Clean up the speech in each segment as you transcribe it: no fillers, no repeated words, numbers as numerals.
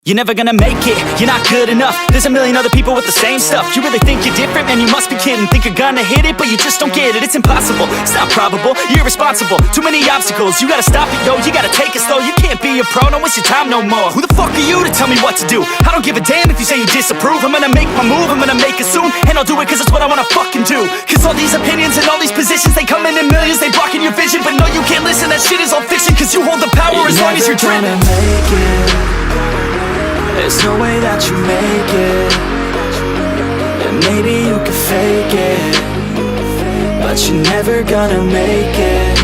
You're never gonna make it, you're not good enough. There's a million other people with the same stuff. You really think you're different? Man, you must be kidding. Think you're gonna hit it, but you just don't get it. It's impossible, it's not probable, you're irresponsible. Too many obstacles, you gotta stop it, yo. You gotta take it slow, you can't be a pro. Don't waste your time no more. Who the fuck are you to tell me what to do? I don't give a damn if you say you disapprove. I'm gonna make my move, I'm gonna make it soon. And I'll do it cause it's what I wanna fucking do. Cause all these opinions and all these positions, they come in millions, they blocking your vision. But no, you can't listen, that shit is all fiction. Cause you hold the power as long as you're driven. There's no way that you make it. And maybe you could fake it, but you're never gonna make it.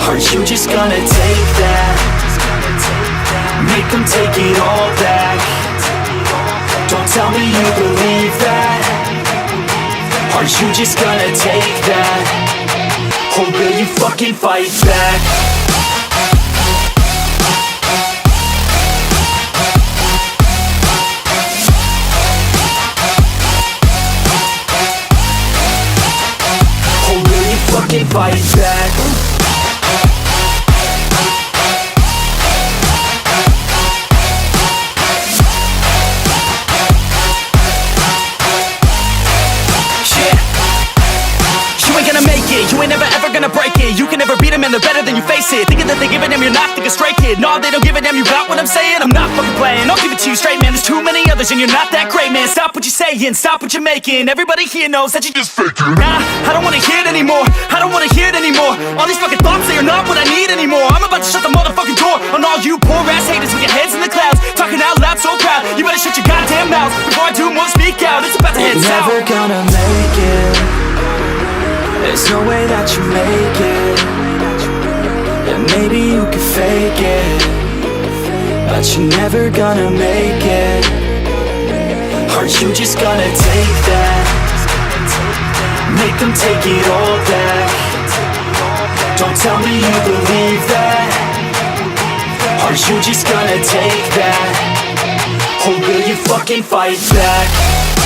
Aren't you just gonna take that? Make them take it all back. Don't tell me you believe that. Aren't you just gonna take that? Or will you fucking fight back? Fight back. You ain't gonna make it, you ain't never ever gonna break it. You can never beat them and they're better than you face it. Thinking that they give a damn, you're not thinking straight, kid. No, they don't give a damn, you got what I'm saying? I'm not fucking playing, I'll give it to you straight, man. There's too many others and you're not that great, man. Stop what you're saying, stop what you're making. Everybody here knows that you just faking. Nah, I don't wanna hear it anymore, I don't wanna hear it anymore. All these fucking thoughts, they are not what I need anymore. I'm about to shut the motherfucking door on all you poor ass haters with your heads in the clouds, talking out loud so proud. You better shut your goddamn mouth before I do more speak out. It's about to head south. You're never gonna make it. There's no way that you make it. And maybe you could fake it, but you're never gonna make it. Aren't you just gonna take that? Make them take it all back. Don't tell me you believe that. Aren't you just gonna take that? Or will you fucking fight back?